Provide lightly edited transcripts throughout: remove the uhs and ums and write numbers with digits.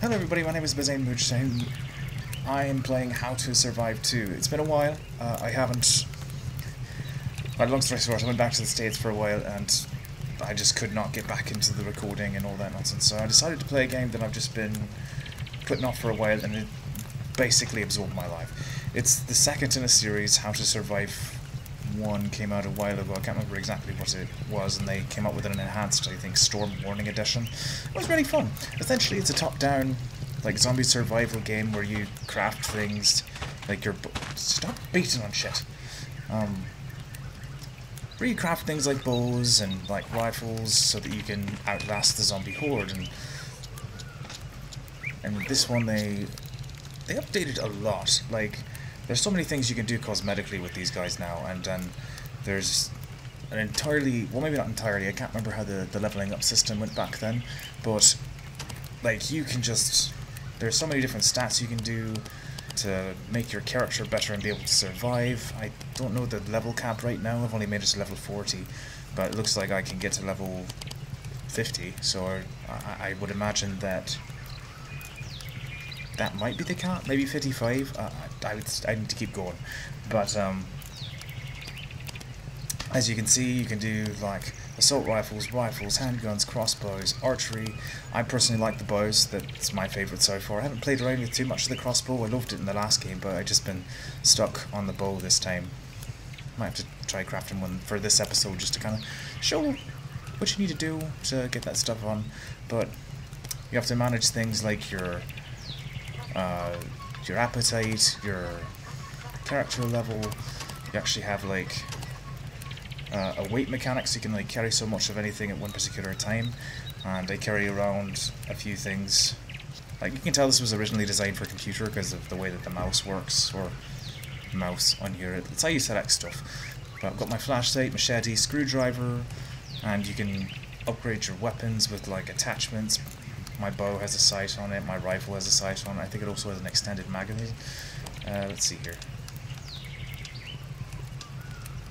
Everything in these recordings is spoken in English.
Hello everybody, my name is Bazane Mujahideen. I am playing How to Survive 2. It's been a while. I haven't... long story short, I went back to the States for a while and I just could not get back into the recording and all that nonsense. So I decided to play a game that I've just been putting off for a while, and it basically absorbed my life. It's the second in a series. How to Survive 1 came out a while ago. I can't remember exactly what it was, and they came up with an enhanced, I think, Storm Warning Edition. It was really fun. Essentially, it's a top-down, like, zombie survival game where you craft things, like your... Stop beating on shit. Where you craft things like bows and, like, rifles so that you can outlast the zombie horde, and this one, they updated a lot. Like, there's so many things you can do cosmetically with these guys now, and then there's an entirely, well, maybe not entirely, I can't remember how the leveling up system went back then, but, like, you can just, there's so many different stats you can do to make your character better and be able to survive. I don't know the level cap right now, I've only made it to level 40, but it looks like I can get to level 50, so I would imagine that that might be the cap, maybe 55. I need to keep going, but as you can see, you can do like assault rifles, handguns, crossbows, archery. I personally like the bows. That's my favourite so far. I haven't played around with too much of the crossbow. I loved it in the last game, but I've just been stuck on the bow this time. Might have to try crafting one for this episode just to kind of show what you need to do to get that stuff on. But you have to manage things like your appetite, your character level. You actually have like a weight mechanic, so you can like carry so much of anything at one particular time, and they carry around a few things. Like, you can tell this was originally designed for a computer because of the way that the mouse works, or mouse on here. It's how you select stuff. But I've got my flashlight, machete, screwdriver, and you can upgrade your weapons with like attachments. My bow has a sight on it, my rifle has a sight on it, I think it also has an extended magazine. Let's see here.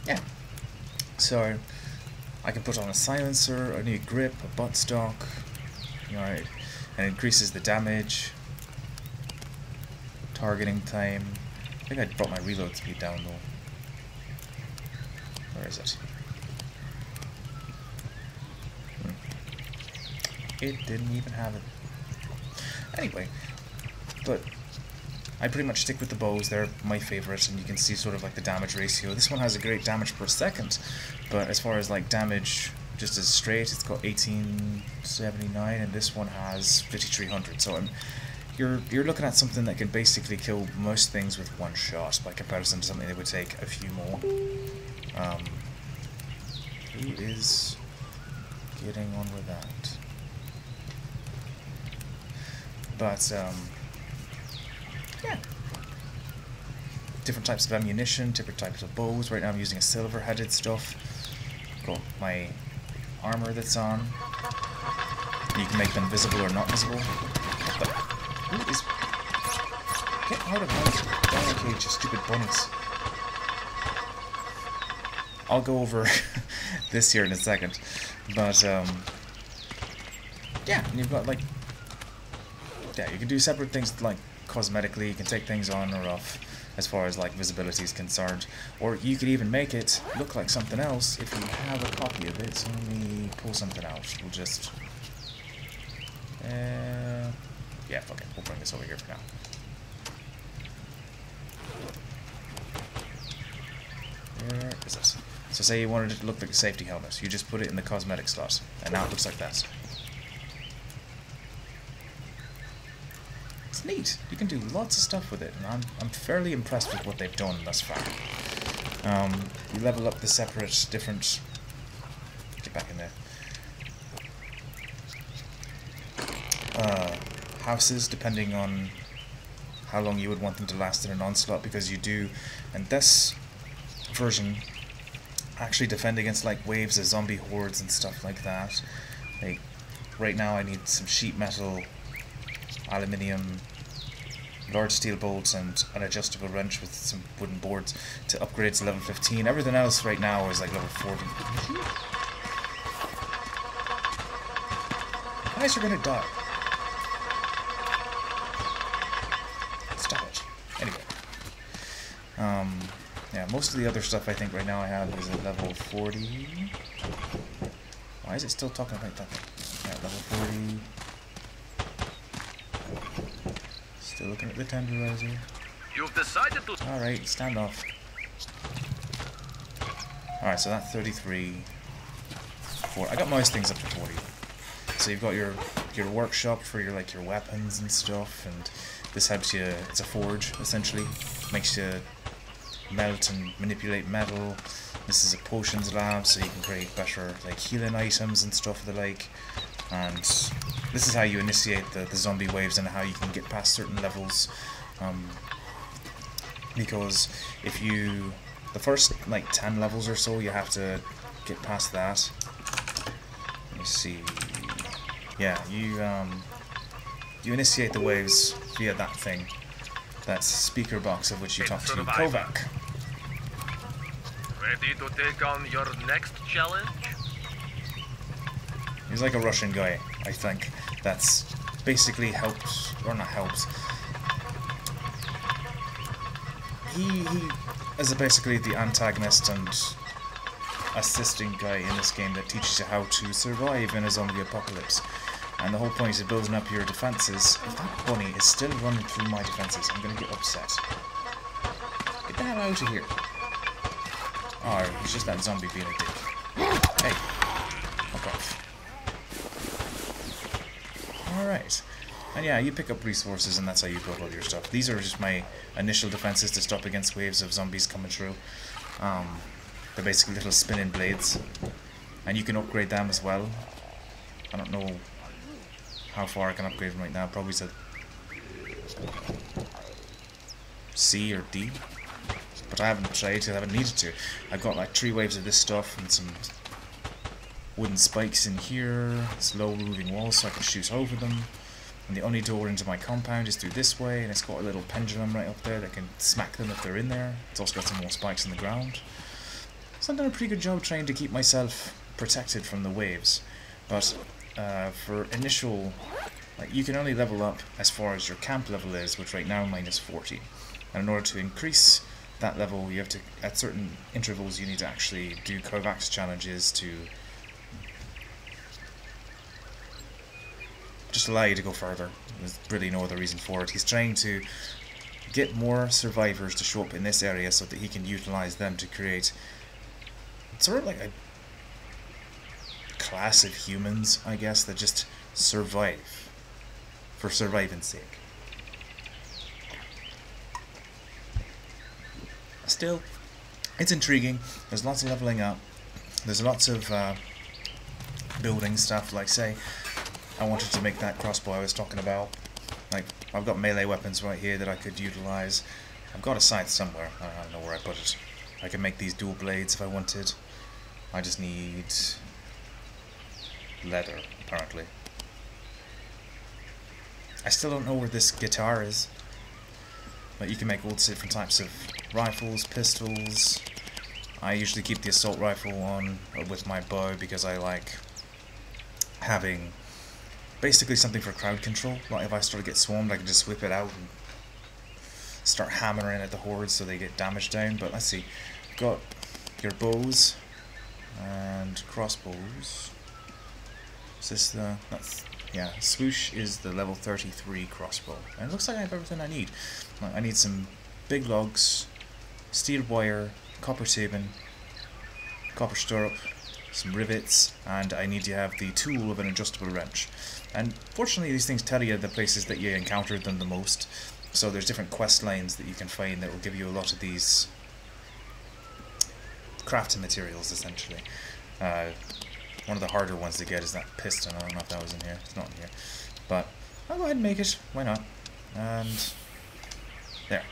Yeah. So, I can put on a silencer, a new grip, a buttstock, you know, and it increases the damage, targeting time. I think I brought my reload speed down though. Where is it? It didn't even have it. Anyway, but I pretty much stick with the bows. They're my favourite, and you can see sort of like the damage ratio. This one has a great damage per second, but as far as like damage just as straight, it's got 1879, and this one has 5300. So you're looking at something that can basically kill most things with one shot, by comparison to something that would take a few more. Who is getting on with that? But, yeah. Different types of ammunition, different types of bows. Right now I'm using a silver-headed stuff. Got my armor that's on. You can make them visible or not visible. But who is... Get out of my cage, you stupid bunnies. I'll go over this here in a second. But, yeah, and you've got, like... Yeah, you can do separate things like cosmetically, you can take things on or off as far as like visibility is concerned, or you could even make it look like something else if you have a copy of it. So let me pull something out. We'll just yeah, fuck it, we'll bring this over here for now. Where is it? So say you wanted it to look like a safety helmet, you just put it in the cosmetic slot, and now it looks like that. It's neat. You can do lots of stuff with it, and I'm fairly impressed with what they've done thus far. You level up the separate, different... Get back in there. Houses, depending on how long you would want them to last in an onslaught, because you do, and this version actually defend against like waves of zombie hordes and stuff like that. Like, right now I need some sheet metal, aluminium, large steel bolts, and an adjustable wrench with some wooden boards to upgrade to level 15. Everything else right now is like level 40. You guys are gonna die. Yeah, most of the other stuff I think right now I have is at level 40. Why is it still talking about that? Yeah, level 40. Still looking at the tenderizer. You've decided to. Alright, stand off. Alright, so that's 33. 4. I got most things up to 40. So you've got your workshop for your your weapons and stuff, and this helps you. It's a forge essentially. Makes you melt and manipulate metal. This is a potions lab, so you can create better healing items and stuff of the like. And this is how you initiate the zombie waves and how you can get past certain levels. Because if you the first 10 levels or so, you have to get past that. Let me see. Yeah, you initiate the waves via that thing. That speaker box of which you talk to Kovac. Ready to take on your next challenge? He's like a Russian guy, I think. That's basically helps, or not helps. He is basically the antagonist and assisting guy in this game that teaches you how to survive in a zombie apocalypse. And the whole point is building up your defenses. If that bunny is still running through my defenses, I'm gonna get upset. Get the hell out of here. Oh, he's just that zombie being a dick. Hey, fuck off. Alright. And yeah, you pick up resources and that's how you build all your stuff. These are just my initial defenses to stop against waves of zombies coming through. They're basically little spinning blades. And you can upgrade them as well. I don't know how far I can upgrade them right now. Probably to C or D. But I haven't tried to, I haven't needed to. I've got 3 waves of this stuff and some wooden spikes in here. Slow moving walls so I can shoot over them. And the only door into my compound is through this way, and it's got a little pendulum right up there that can smack them if they're in there. It's also got some more spikes in the ground. So I've done a pretty good job trying to keep myself protected from the waves. But for initial, you can only level up as far as your camp level is, which right now minus 40. And in order to increase that level, you have to, at certain intervals, you need to actually do Kovac's challenges to just allow you to go further. There's really no other reason for it. He's trying to get more survivors to show up in this area so that he can utilize them to create sort of like a class of humans, I guess, that just survive for surviving's sake. Still, it's intriguing. There's lots of leveling up. There's lots of building stuff, say I wanted to make that crossbow I was talking about. I've got melee weapons right here that I could utilize. I've got a scythe somewhere. I don't know where I put it. I can make these dual blades if I wanted. I just need leather, apparently. I still don't know where this guitar is. But you can make all different types of rifles, pistols. I usually keep the assault rifle on with my bow because I like having basically something for crowd control. If I start to get swarmed, I can just whip it out and start hammering at the hordes so they get damaged down. But let's see, you've got your bows and crossbows. Is this the... yeah, swoosh is the level 33 crossbow. And it looks like I have everything I need. I need some big logs, steel wire, copper tubing, copper stirrup, some rivets, and I need to have the tool of an adjustable wrench. And fortunately these things tell you the places that you encountered them the most. So there's different quest lines that you can find that will give you a lot of these crafting materials, essentially. One of the harder ones to get is that piston. I don't know if that was in here. It's not in here. But I'll go ahead and make it. Why not? And there.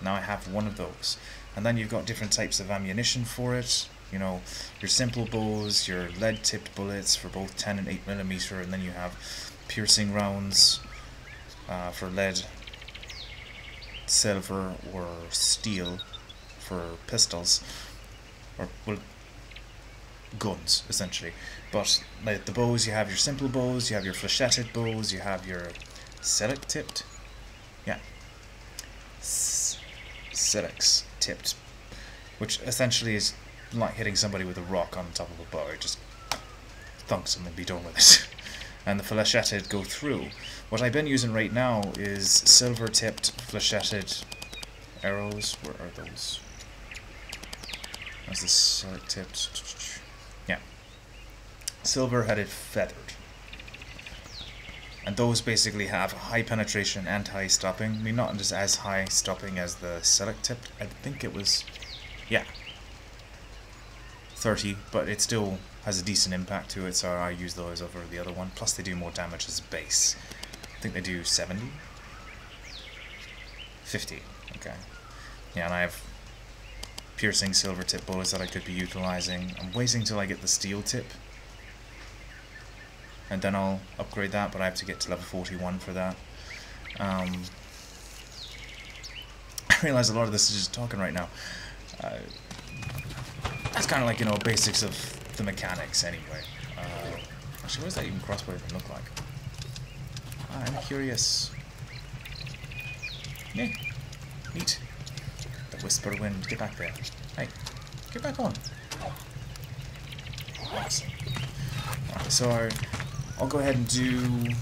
Now I have one of those. And then you've got different types of ammunition for it. You know, your simple bows, your lead-tipped bullets for both 10 and 8mm, and then you have piercing rounds for lead, silver, or steel for pistols. Or, well, guns, essentially. But the bows, you have your simple bows, you have your flechetted bows, you have your select-tipped, yeah, Silex tipped, which essentially is like hitting somebody with a rock on top of a bow. It just thunks them and be done with it. And the flechetted go through. What I've been using right now is silver tipped flechetted arrows. Where are those? That's the silver tipped. Yeah. Silver headed feathered. And those basically have high penetration and high stopping. I mean, not just as high stopping as the select tipped. I think it was, yeah, 30, but it still has a decent impact to it, so I use those over the other one. Plus they do more damage as a base. I think they do 70? 50, okay. Yeah, and I have piercing silver tip bullets that I could be utilizing. I'm waiting till I get the steel tip, and then I'll upgrade that, but I have to get to level 41 for that. I realize a lot of this is just talking right now. That's kind of like, you know, basics of the mechanics anyway. Actually, what does that even crossbow even look like? I'm curious. Yeah, neat. The whisper wind, get back there. Hey, get back on. Awesome. Alright, so I'll go ahead and do...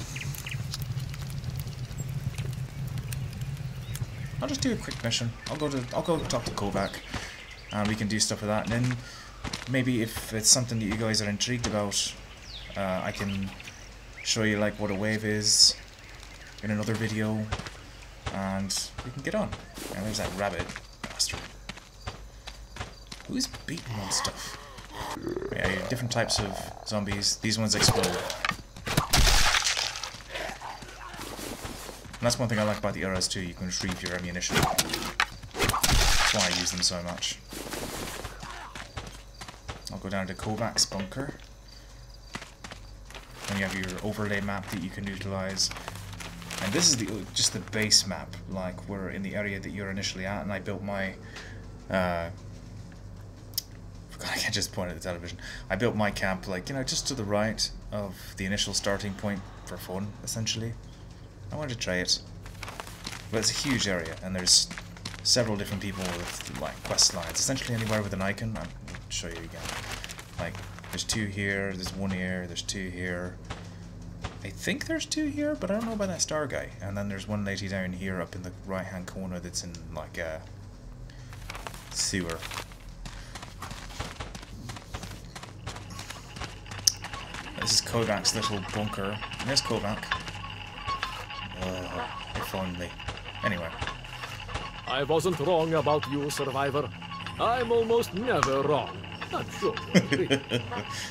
I'll just do a quick mission. I'll go talk to Kovac. We can do stuff with that, and then maybe if it's something that you guys are intrigued about, I can show you like what a wave is in another video, and we can get on. And there's that rabbit bastard. Who's beating on stuff? Yeah, you have different types of zombies. These ones explode. And that's one thing I like about the arrows too. You can retrieve your ammunition. That's why I use them so much. I'll go down to Kovac's bunker. And you have your overlay map that you can utilize. And this is just the base map, like we're in the area that you're initially at, and I built my forgot I can't just point at the television. I built my camp, like, you know, just to the right of the initial starting point for fun, essentially. I wanted to try it. But it's a huge area, and there's several different people with like quest lines. Essentially anywhere with an icon. I'll show you again. Like, there's 2 here, there's 1 here, there's 2 here. I think there's 2 here, but I don't know about that star guy. And then there's one lady down here up in the right hand corner that's in like a sewer. This is Kovac's little bunker. And there's Kovac. If only. Anyway. I wasn't wrong about you, Survivor. I'm almost never wrong. I'm sure you agree.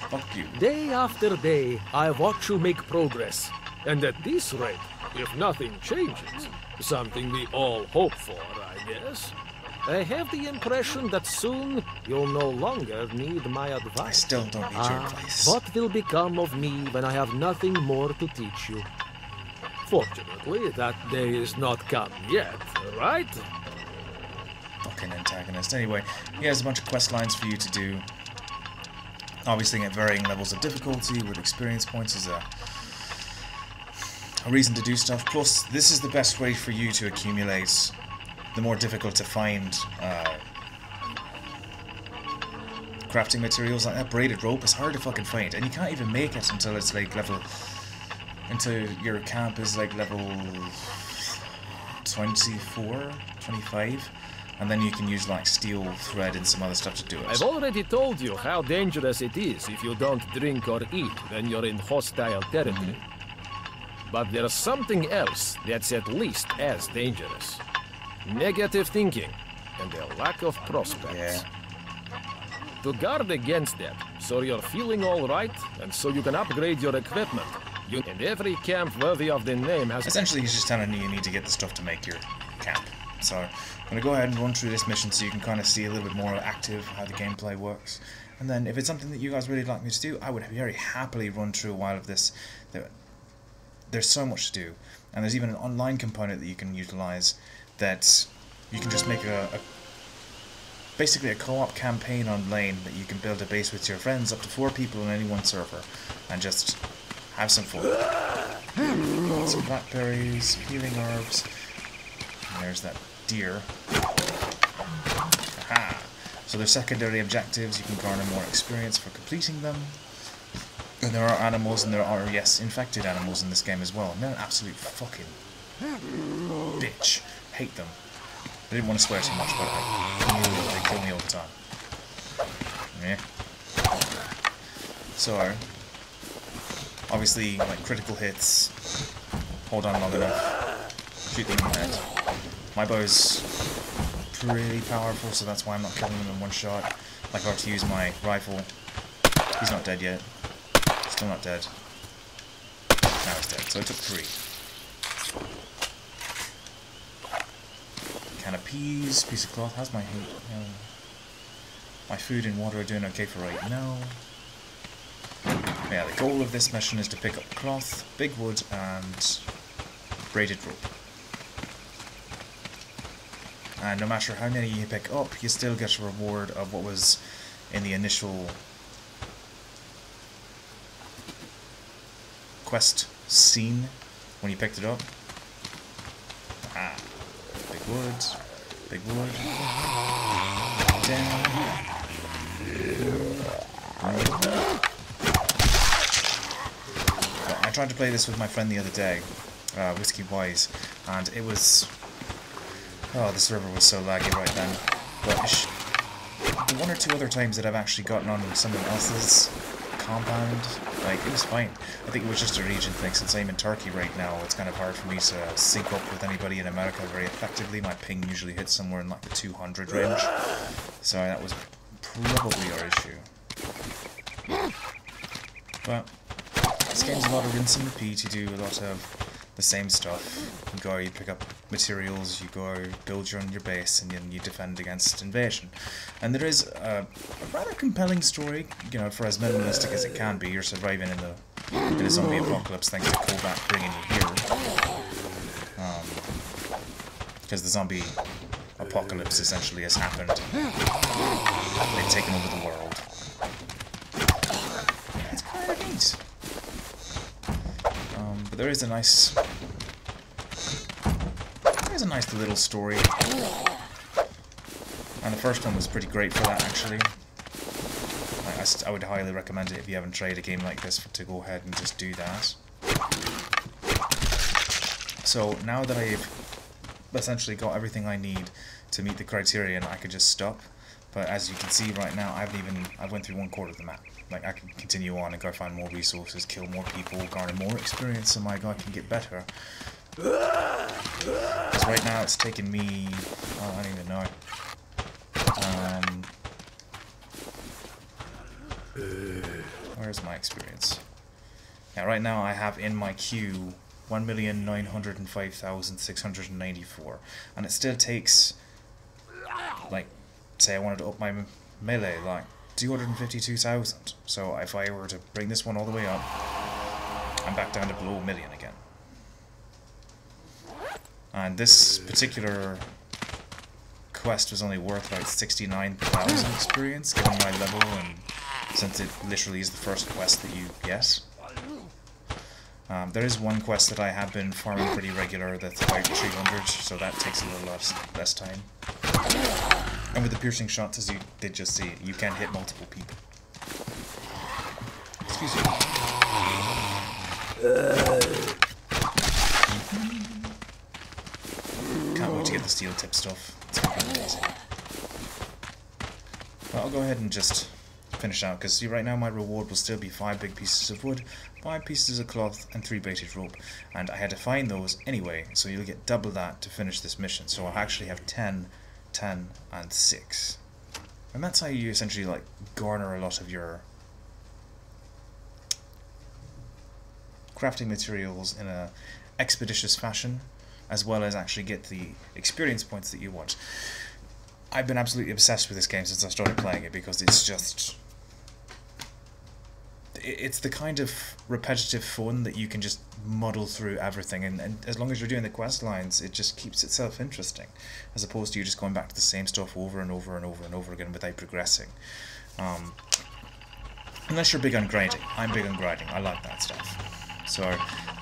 Fuck you. Day after day, I watch you make progress. And at this rate, if nothing changes, something we all hope for, I guess, I have the impression that soon you'll no longer need my advice. I still don't need your advice. What will become of me when I have nothing more to teach you? Fortunately, that day is not come yet, right? Fucking antagonist. Anyway, he has a bunch of quest lines for you to do. Obviously at varying levels of difficulty, with experience points as a reason to do stuff. Plus, this is the best way for you to accumulate the more difficult to find crafting materials. Like that braided rope is hard to fucking find, and you can't even make it until it's like level... until your camp is like level 24, 25, and then you can use like steel thread and some other stuff to do it. I've already told you how dangerous it is if you don't drink or eat when you're in hostile territory. But there's something else that's at least as dangerous. Negative thinking and a lack of prospects. Yeah. To guard against that, so you're feeling alright, and so you can upgrade your equipment. And every camp worthy of the name has... Essentially, he's just telling you need to get the stuff to make your camp. So, I'm going to go ahead and run through this mission so you can kind of see a little bit more active how the gameplay works. And then, if it's something that you guys really like me to do, I would very happily run through a while of this. There's so much to do. And there's even an online component that you can utilize that you can just make basically a co-op campaign online that you can build a base with your friends, up to 4 people on any one server, and just have some fun. Some blackberries, healing herbs, and there's that deer. Aha! So there's secondary objectives, you can garner more experience for completing them. And there are animals, and there are, yes, infected animals in this game as well. And they're an absolute fucking bitch. Hate them. I didn't want to swear too much, but they kill me all the time. Yeah. So, obviously, like, critical hits, hold on long enough, shoot them in the head. My bow's pretty powerful, so that's why I'm not killing him in one shot. Like, I have to use my rifle. He's not dead yet. Still not dead. Now he's dead. So I took 3. Can of peas, piece of cloth. How's my heat? My food and water are doing okay for right now. Yeah, the goal of this mission is to pick up cloth, big wood, and braided rope. And no matter how many you pick up, you still get a reward of what was in the initial quest scene when you picked it up. Ah, big wood, big wood. Down. Well, I tried to play this with my friend the other day, Whiskey Wise, and it was... Oh, the server was so laggy right then. But the 1 or 2 other times that I've actually gotten on someone else's compound, like, it was fine. I think it was just a region thing. Since I'm in Turkey right now, it's kind of hard for me to sync up with anybody in America very effectively. My ping usually hits somewhere in like the 200 range. So that was probably our issue. But this game's a lot of rinse and repeat. You do a lot of the same stuff. You go, you pick up materials, you go build your base, and then you defend against invasion. And there is a rather compelling story, you know, for as minimalistic as it can be. You're surviving in a zombie apocalypse thanks to Kovac bringing you here. Because the zombie apocalypse essentially has happened. They've taken over the world. It's kind of neat. But there is a nice little story, and the first one was pretty great for that, actually. I would highly recommend it if you haven't tried a game like this to go ahead and just do that. So now that I've essentially got everything I need to meet the criterion, I could just stop. But as you can see right now, I went through 1/4 of the map. Like, I can continue on and go find more resources, kill more people, garner more experience, so my guy can get better. Because right now it's taken me... Oh, I don't even know. Where's my experience? Yeah, right now I have in my queue 1,905,694. And it still takes... Like, say I wanted to up my melee, like, 252,000. So if I were to bring this one all the way up, I'm back down to below 1 million again. And this particular quest was only worth about 69,000 experience, given my level, and since it literally is the first quest that you get. There is one quest that I have been farming pretty regular that's about 300, so that takes a little less time. And with the piercing shots, as you did just see, you can hit multiple people. Excuse me. Can't wait to get the steel tip stuff. It's going to be amazing. But I'll go ahead and just finish out, because see, right now my reward will still be 5 big pieces of wood, 5 pieces of cloth, and 3 baited rope. And I had to find those anyway, so you'll get double that to finish this mission. So I'll actually have 10, 10, and 6. And that's how you essentially, like, garner a lot of your crafting materials in a expeditious fashion, as well as actually get the experience points that you want. I've been absolutely obsessed with this game since I started playing it, because it's just... It's the kind of repetitive fun that you can just muddle through everything, and as long as you're doing the quest lines, it just keeps itself interesting, as opposed to you just going back to the same stuff over and over and over and over again without progressing. Unless you're big on grinding. I'm big on grinding. I like that stuff. So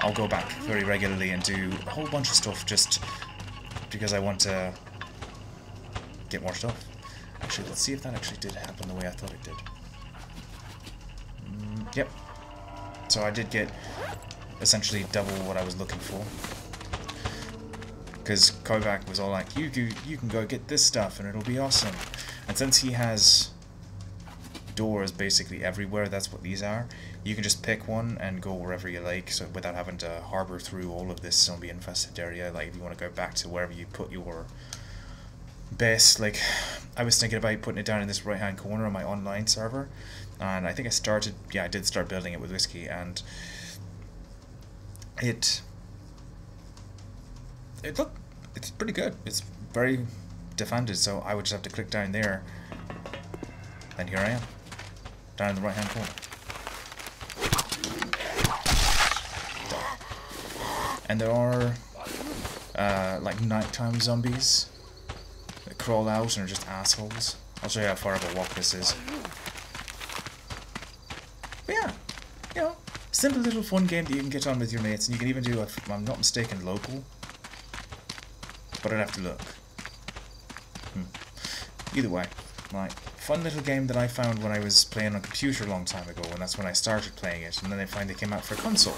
I'll go back very regularly and do a whole bunch of stuff just because I want to get more stuff. Actually, let's see if that actually did happen the way I thought it did. Yep. So I did get essentially double what I was looking for. Because Kovac was all like, you can go get this stuff and it'll be awesome. And since he has doors basically everywhere, that's what these are, you can just pick one and go wherever you like, so without having to harbor through all of this zombie infested area. Like if you want to go back to wherever you put your base, like I was thinking about putting it down in this right hand corner on my online server, and I think I did start building it with Whiskey, and it's pretty good. It's very defended, so I would just have to click down there, and here I am, down in the right hand corner. And there are like nighttime zombies that crawl out and are just assholes. I'll show you how far of a walk this is. But yeah, you know, simple little fun game that you can get on with your mates, and you can even do, if I'm not mistaken, local. But I'd have to look. Either way, like, fun little game that I found when I was playing on computer a long time ago, and that's when I started playing it, and then I finally came out for console.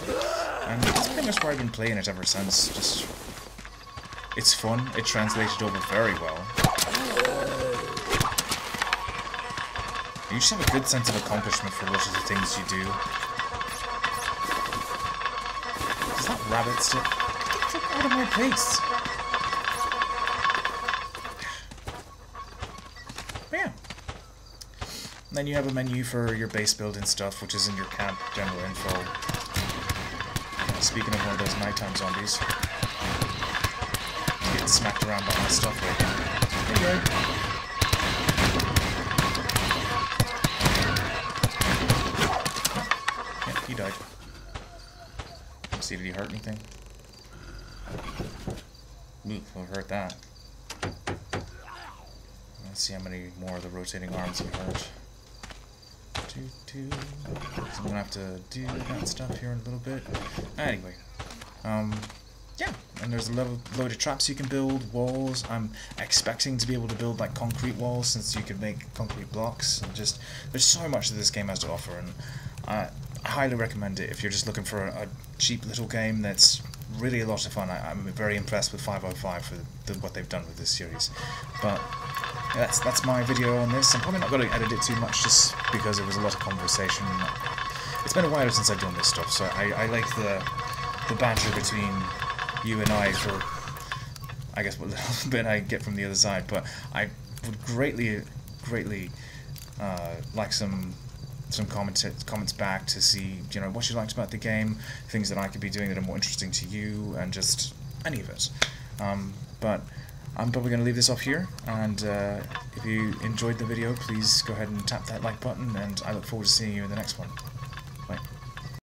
And that's pretty much where I've been playing it ever since. Just, it's fun, it translated over very well. You just have a good sense of accomplishment for which of the things you do. Does that rabbit still... Get the fuck out of my face! But yeah. And then you have a menu for your base building stuff, which is in your camp general info. Speaking of one of those nighttime zombies. Getting smacked around by my stuff right now. There you go. He died. Let's see, did he hurt anything? Ooh, well, hurt that. Let's see how many more of the rotating arms he hurt. So I'm gonna have to do that stuff here in a little bit. Anyway, yeah, and there's a load of traps you can build, walls. I'm expecting to be able to build like concrete walls, since you can make concrete blocks. And just, there's so much that this game has to offer, and I highly recommend it if you're just looking for a cheap little game that's really a lot of fun. I'm very impressed with 505 for what they've done with this series. But yeah, that's my video on this. I'm probably not going to edit it too much, just because it was a lot of conversation. It's been a while since I've done this stuff, so I like the banter between you and I for, I guess, what little bit I get from the other side. But I would greatly like some comments back to see, you know, what you liked about the game, things that I could be doing that are more interesting to you, and just any of it. But I'm probably going to leave this off here, and if you enjoyed the video, please go ahead and tap that like button, and I look forward to seeing you in the next one.